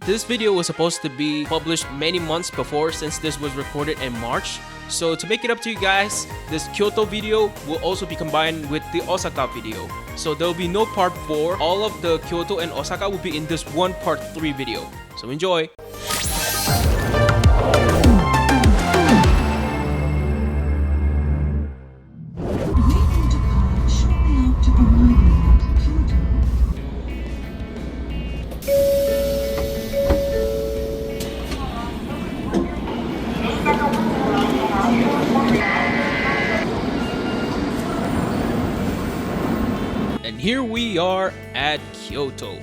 This video was supposed to be published many months before since this was recorded in March. So to make it up to you guys, this Kyoto video will also be combined with the Osaka video. So there will be no part 4. All of the Kyoto and Osaka will be in this one part 3 video. So enjoy! And here we are at Kyoto.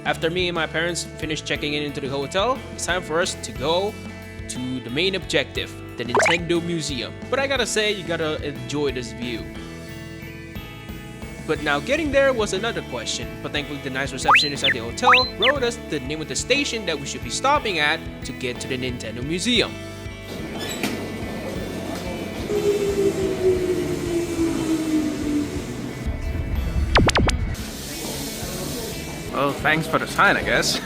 After me and my parents finished checking in into the hotel, it's time for us to go to the main objective, the Nintendo Museum. But I gotta say, you gotta enjoy this view. But now getting there was another question, but thankfully the nice receptionist at the hotel wrote us the name of the station that we should be stopping at to get to the Nintendo Museum. Well, thanks for the sign, I guess.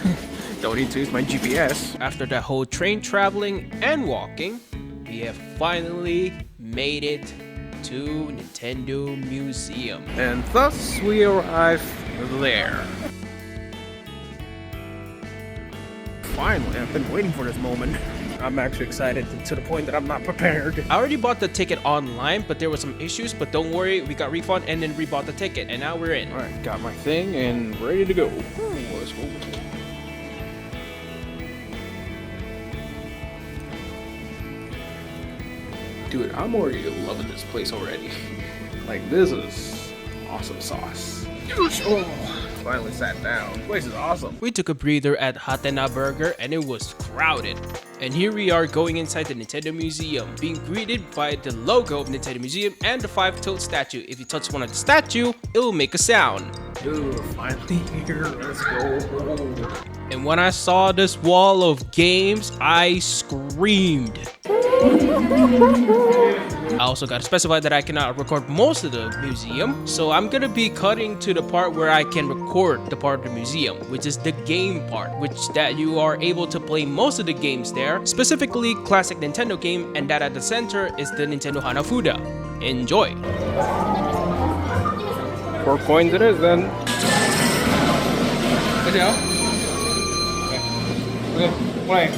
Don't need to use my GPS. After that whole train traveling and walking, we have finally made it to Nintendo Museum. And thus we arrive there. Finally, I've been waiting for this moment. I'm actually excited to the point that I'm not prepared. I already bought the ticket online, but there were some issues, but don't worry, we got refund and then rebought the ticket, and now we're in. Alright, got my thing and ready to go. Let's go. Dude, I'm already loving this place already. Like, this is awesome sauce. Oh, finally sat down. This place is awesome. We took a breather at Hatena Burger and it was crowded. And here we are going inside the Nintendo Museum, being greeted by the logo of Nintendo Museum and the 5-toed statue. If you touch one of the statue, it will make a sound. Dude, finally here. Let's go. And when I saw this wall of games, I screamed. I also got to specify that I cannot record most of the museum, so I'm gonna be cutting to the part where I can record the part of the museum, which is the game part, which that you are able to play most of the games there, specifically classic Nintendo game, and that at the center is the Nintendo Hanafuda. Enjoy! 4 coins it is then. Okay, play.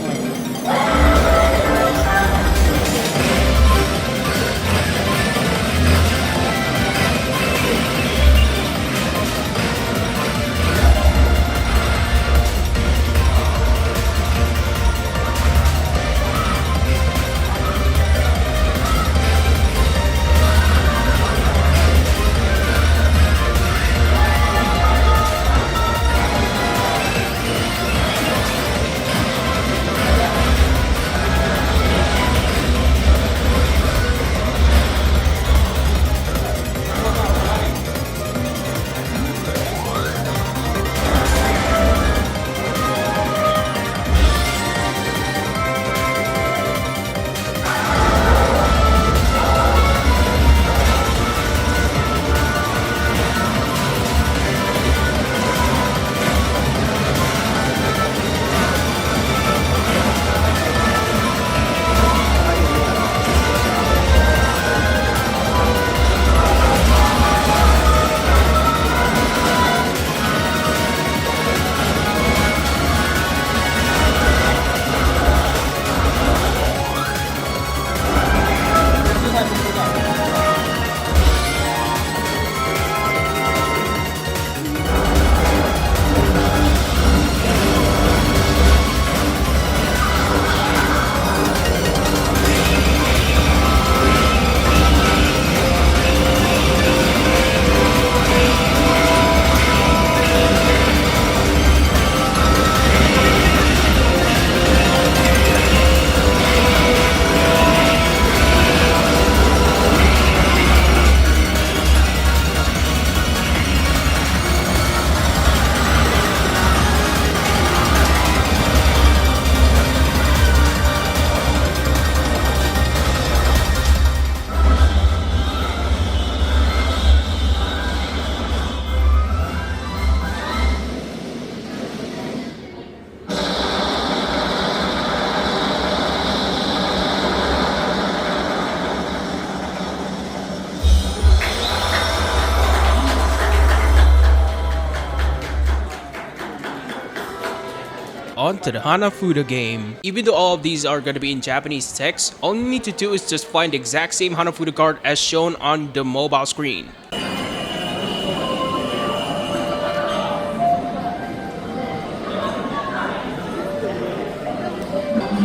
onto the Hanafuda game. Even though all of these are gonna be in Japanese text, all you need to do is just find the exact same Hanafuda card as shown on the mobile screen. We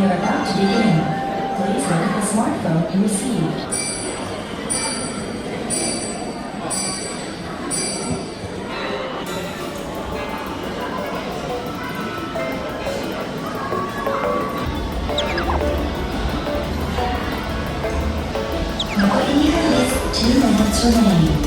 are about to begin. Please look at the smartphone you received. Nobody 2 minutes remaining.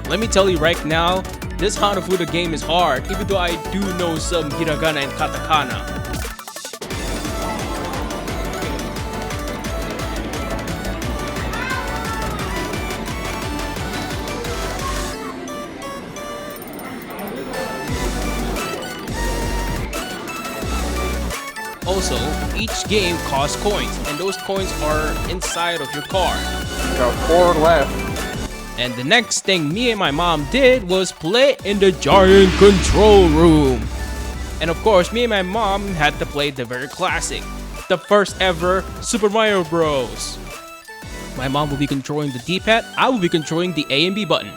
Let me tell you right now, this Hanafuda game is hard, even though I do know some hiragana and katakana. Also, each game costs coins, and those coins are inside of your card. Got 4 left. And the next thing me and my mom did was play in the giant control room. And of course, me and my mom had to play the very classic, the first ever Super Mario Bros. My mom will be controlling the D-pad, I will be controlling the A and B button.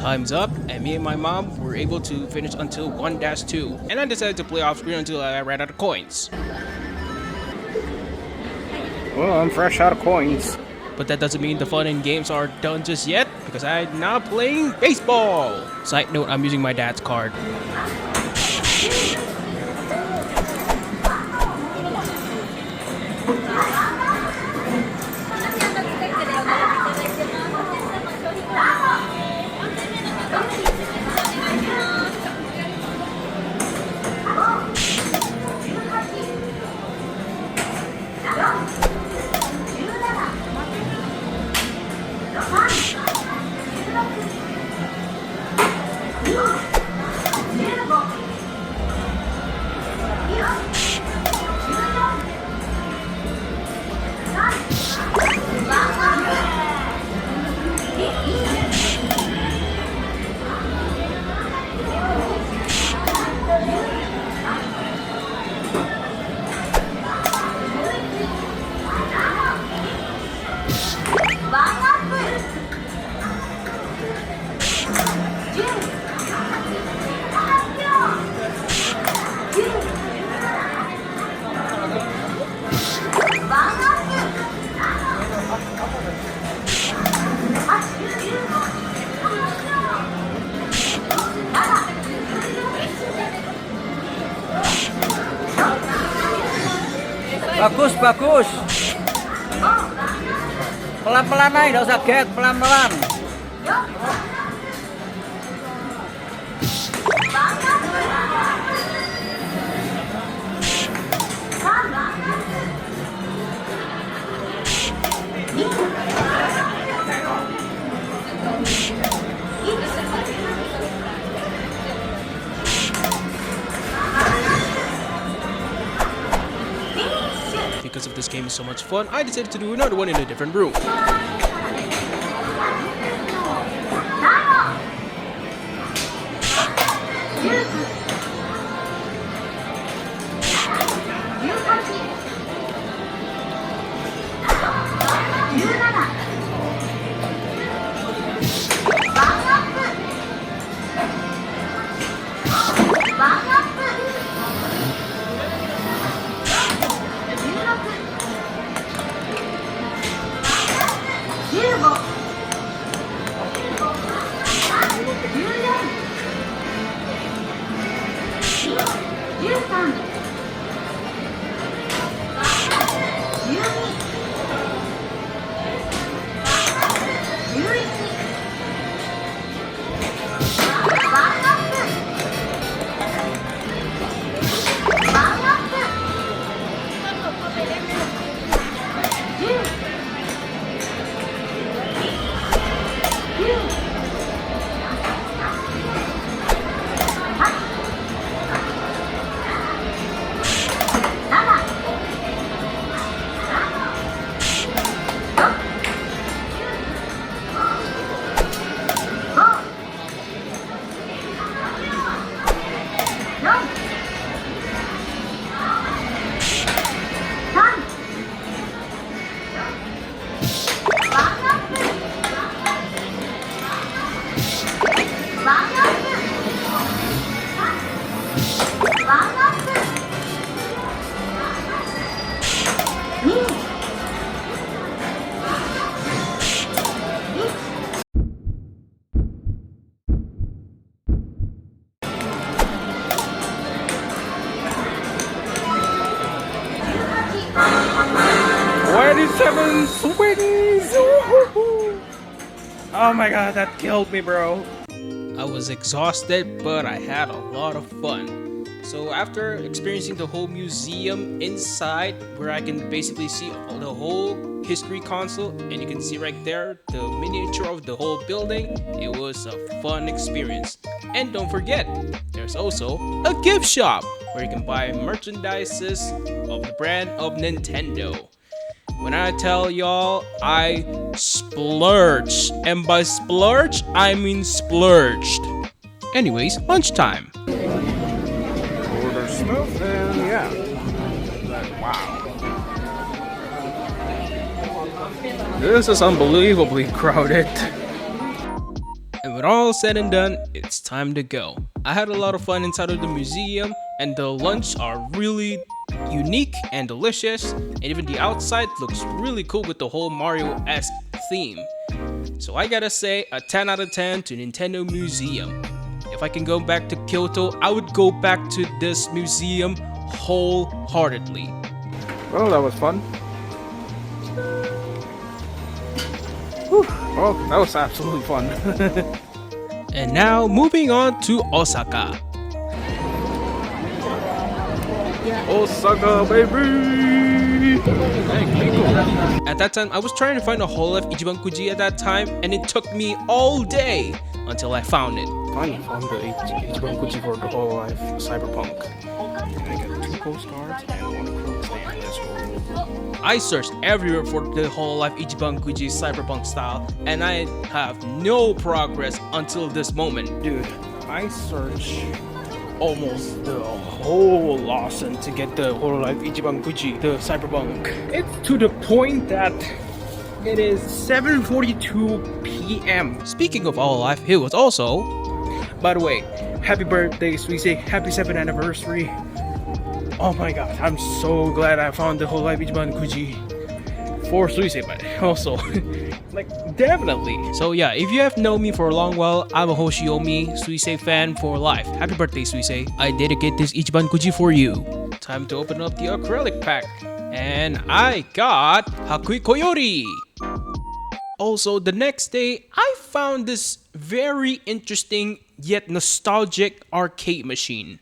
time's up, and me and my mom were able to finish until 1-2, and I decided to play off screen until I ran out of coins. Well, I'm fresh out of coins. But that doesn't mean the fun and games are done just yet, because I'm now playing baseball! Side note, I'm using my dad's card. Bagus, bagus. Pelan-pelan aja, nggak usah gek, pelan-pelan. Because of this game is so much fun, I decided to do another one in a different room. Seven swings! Woo-hoo-hoo. Oh my god, that killed me, bro. I was exhausted, but I had a lot of fun. So after experiencing the whole museum inside, where I can basically see the whole history console, and you can see right there the miniature of the whole building, it was a fun experience. And don't forget, there's also a gift shop where you can buy merchandises of the brand of Nintendo. When I tell y'all, I splurged. And by splurge, I mean splurged. Anyways, lunchtime. Order stuff and yeah. Wow. This is unbelievably crowded. And When all said and done, it's time to go. I had a lot of fun inside of the museum, and the lunch are really unique and delicious, and even the outside looks really cool with the whole Mario-esque theme. So I gotta say a 10 out of 10 to Nintendo Museum. If I can go back to Kyoto, I would go back to this museum wholeheartedly. Well, that was fun. Whew. Well, that was absolutely fun. And now moving on to Osaka. Osaka, baby! At that time, I was trying to find a Hololive Ichibankuji at that time, and it took me all day until I found it. Finally found the Ichibankuji for the Hololive Cyberpunk. I got 2 postcards and 1 prototype. Let's go. I searched everywhere for the Hololive Ichibankuji Cyberpunk style, and I have no progress until this moment. Dude, I searched almost the whole Lawson to get the Hololive Ichibankuji, the Cyberpunk. It's to the point that it is 7:42 p.m. Speaking of Hololive, here was also... By the way, happy birthday, Suisei. Happy 7th anniversary. Oh my god, I'm so glad I found the Hololive Ichibankuji for Suisei, but also, like, definitely. So yeah, if you have known me for a long while, I'm a Hoshiomi Suisei fan for life. Happy birthday, Suisei. I dedicate this Ichibankuji for you. Time to open up the acrylic pack. And I got Hakui Koyori. Also, the next day, I found this very interesting yet nostalgic arcade machine.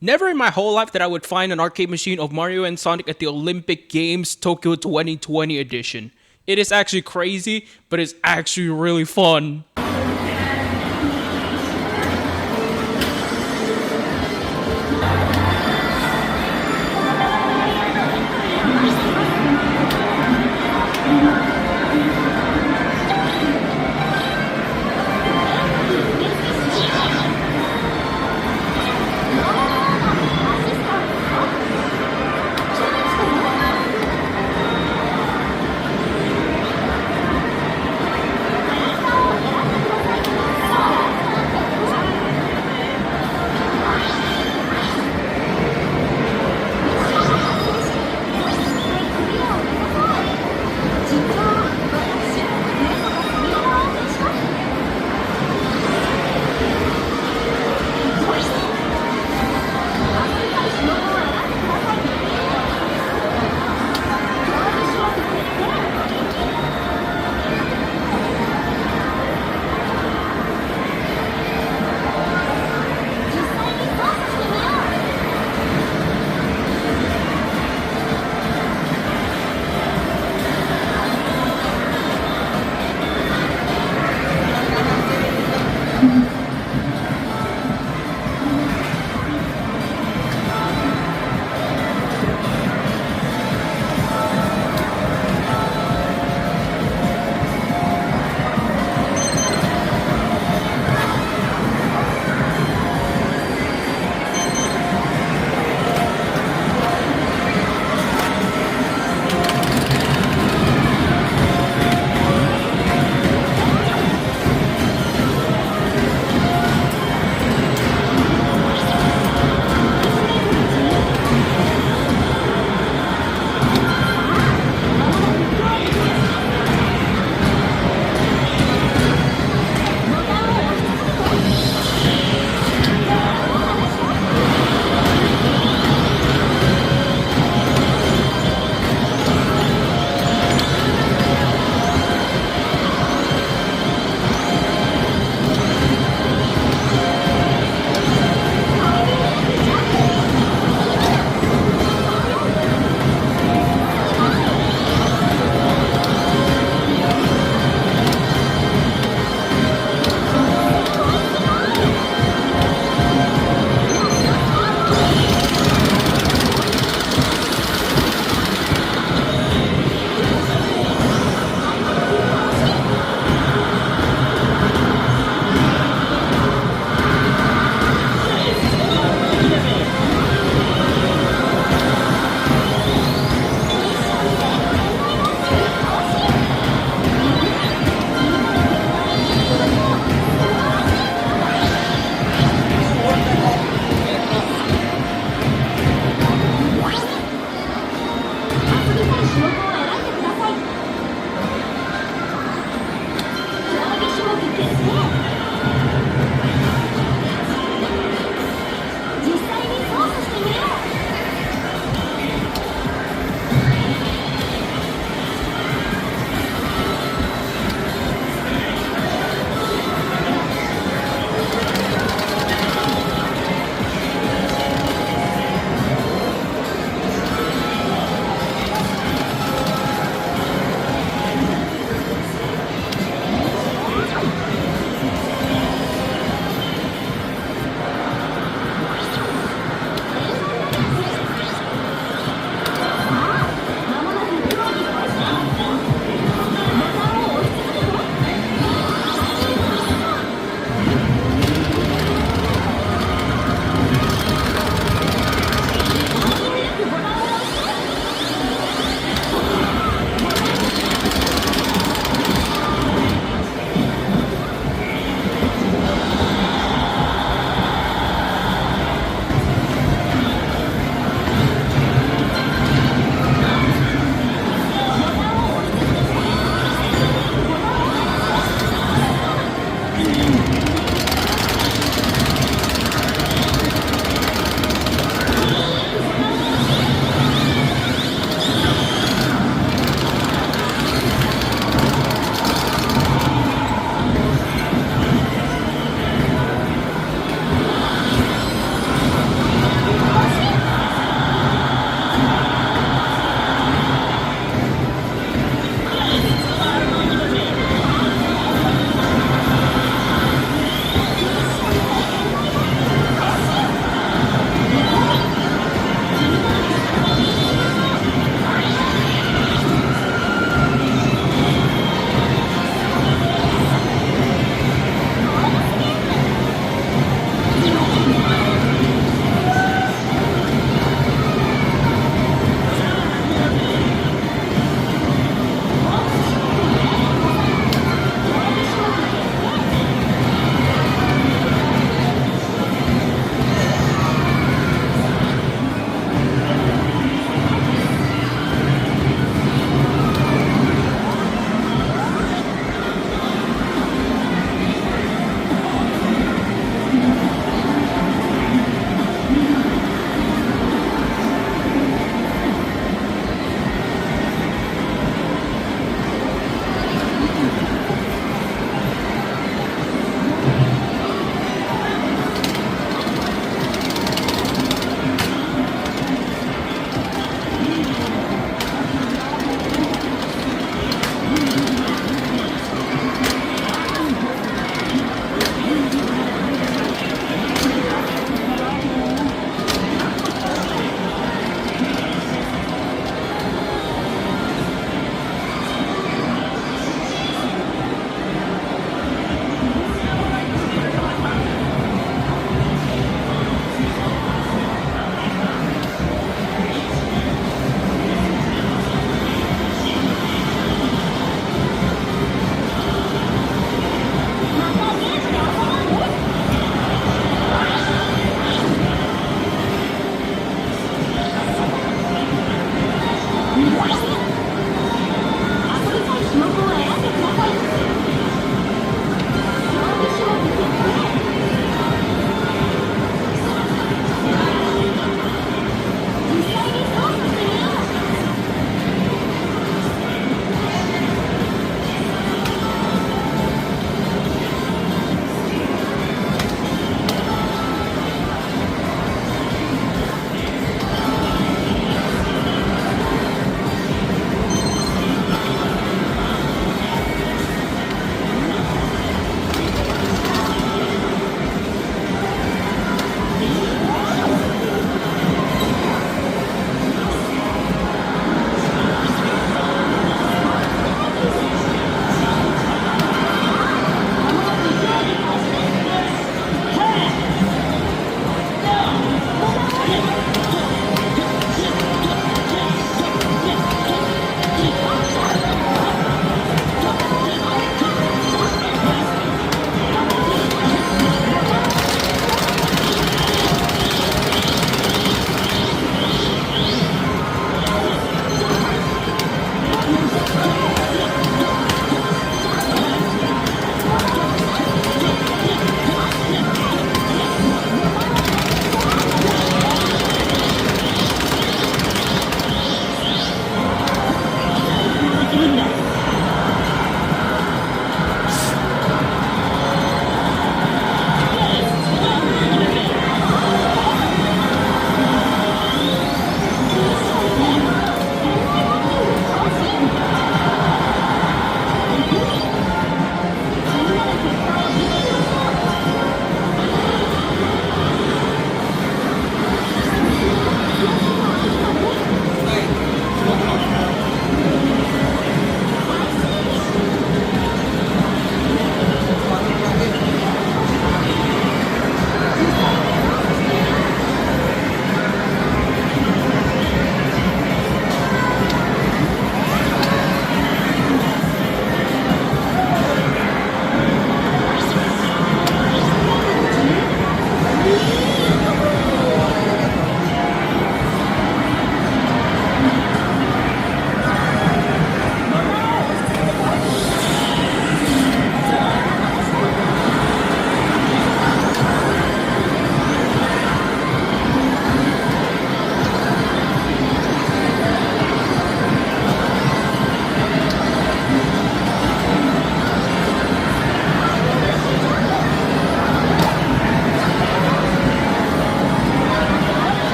Never in my whole life that I would find an arcade machine of Mario and Sonic at the Olympic Games Tokyo 2020 edition. It is actually crazy, but it's actually really fun.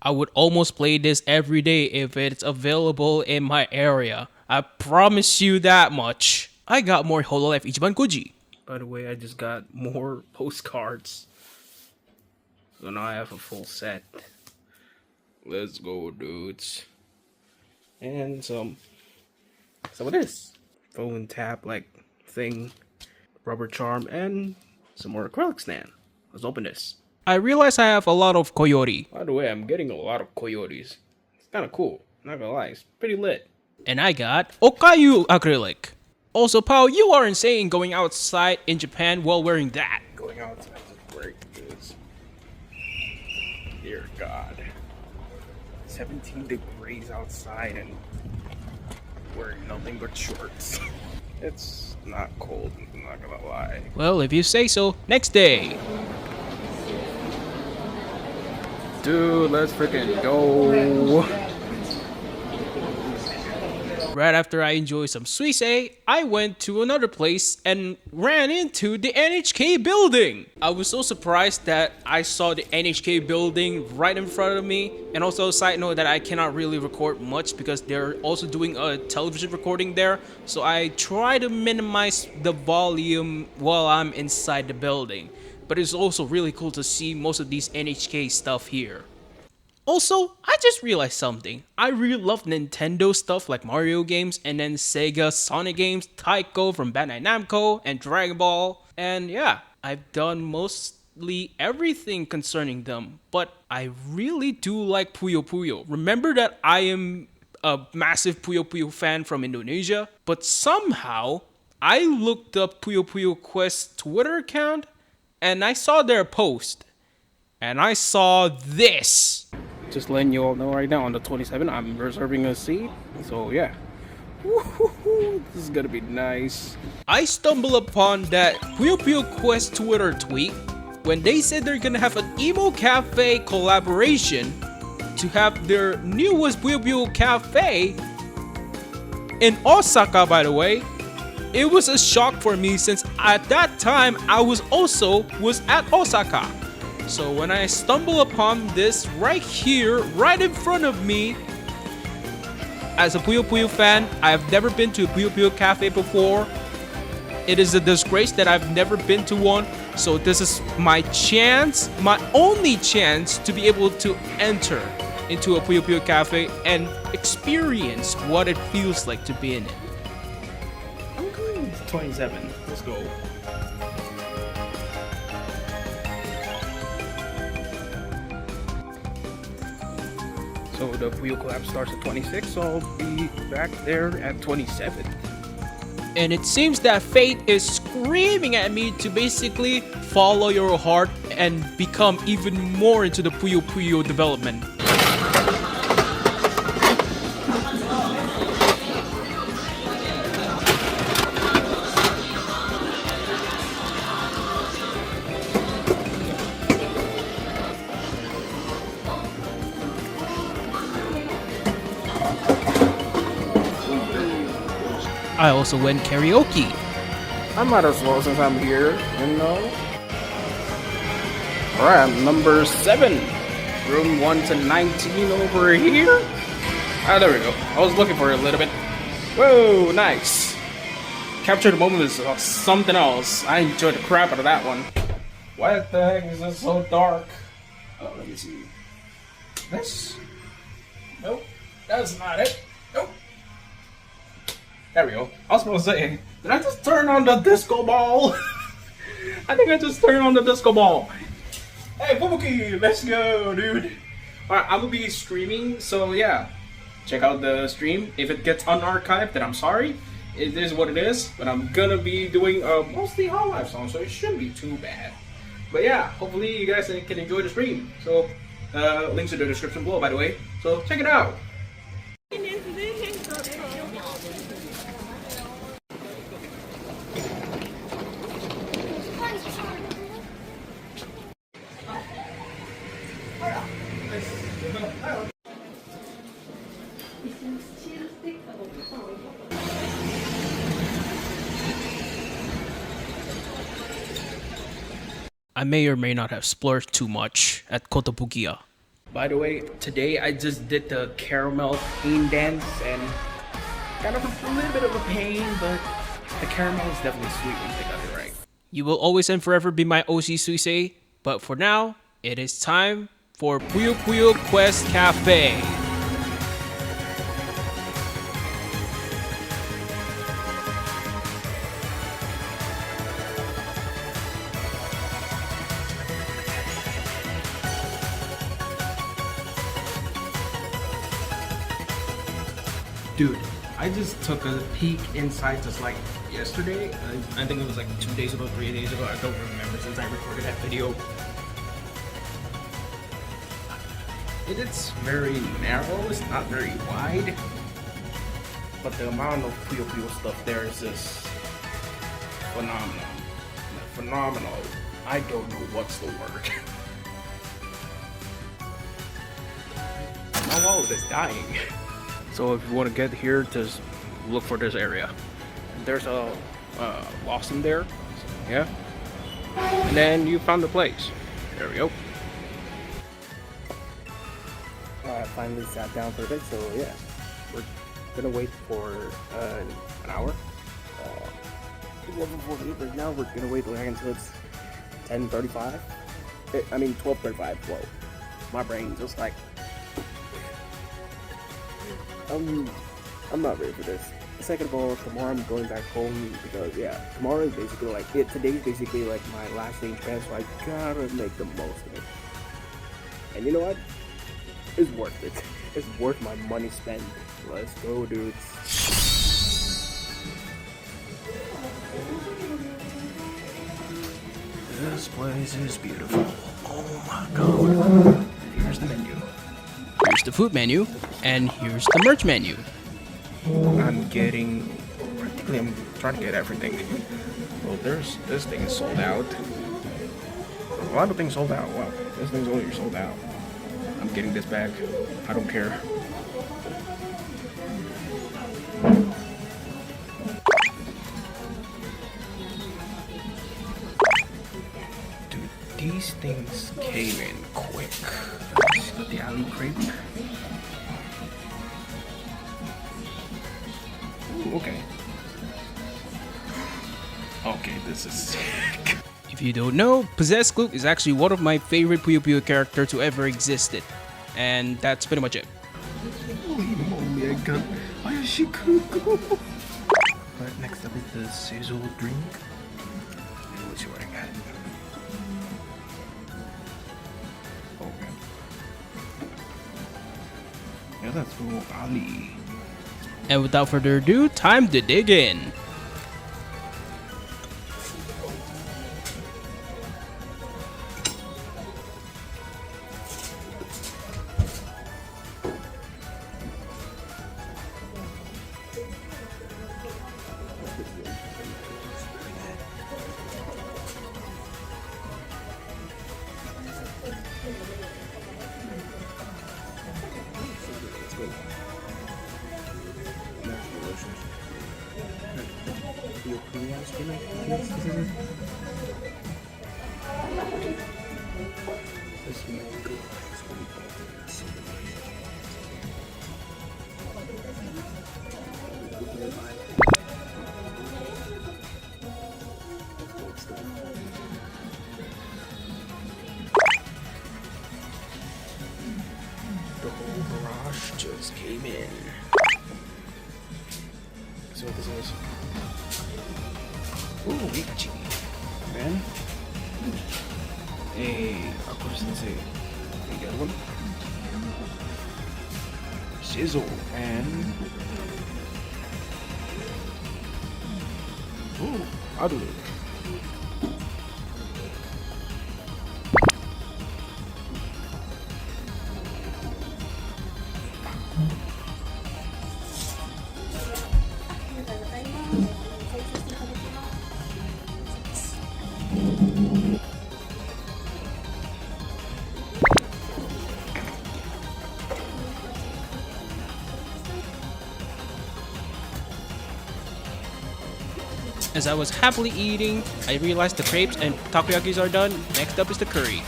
I would almost play this every day if it's available in my area. I promise you that much. I got more Hololive Ichiban Kuji. By the way, I just got more postcards. So now I have a full set. Let's go, dudes. And some of this. Phone tap like thing. Rubber charm and some more acrylic stand. Let's open this. I realize I have a lot of coyote. By the way, I'm getting a lot of coyotes. It's kind of cool. Not gonna lie, it's pretty lit. And I got Okayu acrylic. Also, Pao, you are insane going outside in Japan while wearing that. Going outside is great, dudes. Dear God. 17 degrees outside and wearing nothing but shorts. It's not cold, I'm not gonna lie. Well, if you say so. Next day. Dude, let's freaking go. Right after I enjoyed some suisei, I went to another place and ran into the NHK building. I was so surprised that I saw the NHK building right in front of me. And also a side note that I cannot really record much because they're also doing a television recording there. So I try to minimize the volume while I'm inside the building. But it's also really cool to see most of these NHK stuff here. Also, I just realized something. I really love Nintendo stuff like Mario games and then Sega Sonic games, Taiko from Bandai Namco, and Dragon Ball. And yeah, I've done mostly everything concerning them. But I really do like Puyo Puyo. Remember that I am a massive Puyo Puyo fan from Indonesia? But somehow, I looked up Puyo Puyo Quest's Twitter account and I saw their post. And I saw this. Just letting you all know right now, on the 27th, I'm reserving a seat. So yeah. Woo-hoo-hoo. This is gonna be nice. I stumbled upon that Puyo Puyo Quest Twitter tweet when they said they're gonna have an Emo Cafe collaboration to have their newest Puyo Puyo Cafe in Osaka, by the way. It was a shock for me since at that time I was at Osaka. So when I stumble upon this right here, right in front of me, as a Puyo Puyo fan, I've never been to a Puyo Puyo Cafe before. It is a disgrace that I've never been to one. So this is my chance, my only chance to be able to enter into a Puyo Puyo Cafe and experience what it feels like to be in it. 27. Let's go. So the Puyo collab starts at 26, so I'll be back there at 27. And it seems that fate is screaming at me to basically follow your heart and become even more into the Puyo Puyo development. I also went karaoke. I might as well since I'm here, you know. Alright, number 7. Room 1 to 19 over here. Ah, there we go. I was looking for it a little bit. Whoa, nice. Capture the moment is something else. I enjoyed the crap out of that one. Why the heck is this so dark? Oh, let me see. This? Nope, that's not it. Nope. There we go. I was supposed to say, did I just turn on the disco ball? I think I just turned on the disco ball. Hey, Bubuki, let's go, dude. Alright, I'm gonna be streaming, so yeah. Check out the stream. If it gets unarchived, then I'm sorry. It is what it is. But I'm gonna be doing mostly Hololive songs, so it shouldn't be too bad. But yeah, hopefully you guys can enjoy the stream. So, links in the description below, by the way. So check it out. I may or may not have splurged too much at Kotobukiya. By the way, today I just did the caramel pain dance and kind of a little bit of a pain, but the caramel is definitely sweet once I got it right. You will always and forever be my OC Suisei, but for now, it is time for Puyo Puyo Quest Cafe. Dude, I just took a peek inside just like yesterday. I think it was like 2 days ago, 3 days ago. I don't remember since I recorded that video. It's very narrow, it's not very wide. But the amount of Puyo Puyo stuff there is just phenomenal. Phenomenal. I don't know what's the word. My wall is dying. So if you want to get here, just look for this area. There's a Lawson there, so, yeah. And then you found the place. There we go. I finally sat down for a bit, so yeah. We're gonna wait for an hour. 11:48 right now. We're gonna wait until it's 10:35. I mean 12:35. Whoa, my brain's just like. I'm not ready for this. Second of all, tomorrow I'm going back home because yeah, tomorrow is basically like it. Today's basically like my last day in Japan, so I gotta make the most of it. And you know what? It's worth it. It's worth my money spent. Let's go, dudes. This place is beautiful. Oh my god. Here's the menu. Here's the food menu, and here's the merch menu. I'm trying to get everything. Well, this thing is sold out. A lot of things sold out. Wow, this thing's only sold out. I'm getting this back. I don't care. Dude, these things came in quick. The alley crepe. Ooh, okay. Okay, this is sick. If you don't know, Possessed Gloop is actually one of my favorite Puyo Puyo characters to ever existed. And that's pretty much it. Holy moly, I got Ayashikuko. Alright, next up is the sizzle drink. Let's see what I got. Okay. Yeah, that's for Ali. And without further ado, time to dig in. The whole garage just came in. See what this is. Ooh, Ichi. Man. Hey, of course, let's see. The other one. Sizzle and. Ooh, I'll do it. As I was happily eating, I realized the crepes and takoyakis are done. Next up is the curry.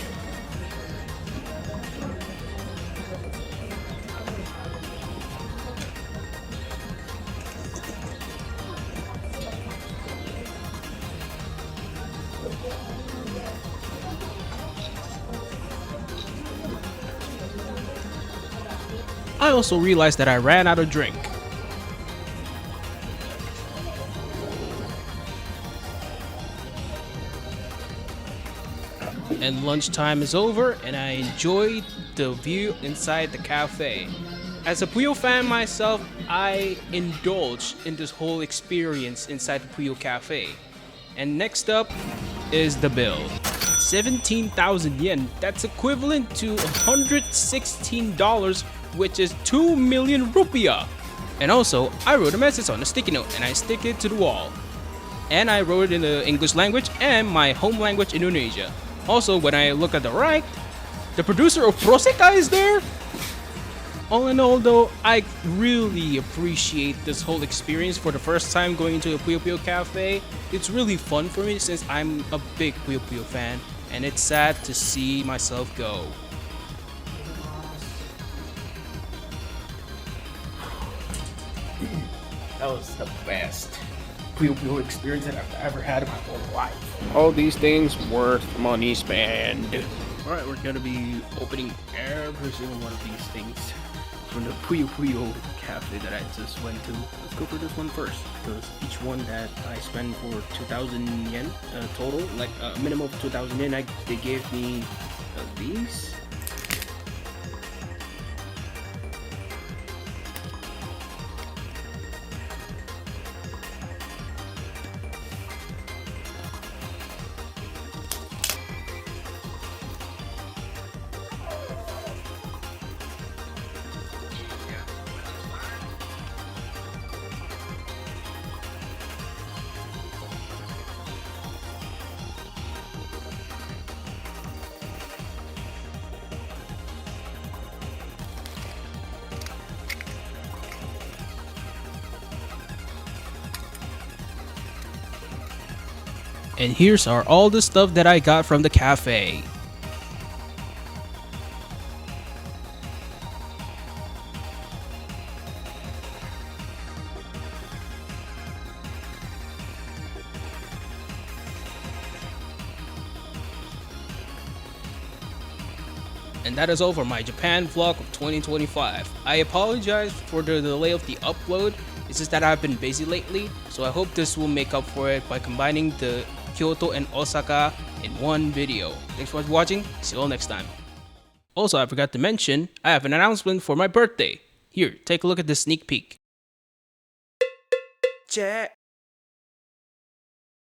I also realized that I ran out of drink. And lunchtime is over, and I enjoyed the view inside the cafe. As a Puyo fan myself, I indulged in this whole experience inside the Puyo Cafe. And next up is the bill. 17,000 yen, that's equivalent to $116, which is 2 million rupiah. And also, I wrote a message on a sticky note and I stick it to the wall. And I wrote it in the English language and my home language, Indonesia. Also, when I look at the right, the producer of Proseka is there. All in all though, I really appreciate this whole experience for the first time going to a Puyo Puyo Cafe. It's really fun for me since I'm a big Puyo Puyo fan, and it's sad to see myself go. That was the best Puyo Puyo experience that I've ever had in my whole life. All these things worth money spent. Alright, we're gonna be opening every single one of these things from the Puyo Puyo Cafe that I just went to. Let's go for this one first, because each one that I spent for 2,000 yen total, like a minimum of 2,000 yen, they gave me these. And here's all the stuff that I got from the cafe. And that is all for my Japan vlog of 2025. I apologize for the delay of the upload. It's just that I've been busy lately, so I hope this will make up for it by combining the Kyoto and Osaka in one video. Thanks for watching, see you all next time. Also, I forgot to mention, I have an announcement for my birthday. Here, take a look at this sneak peek.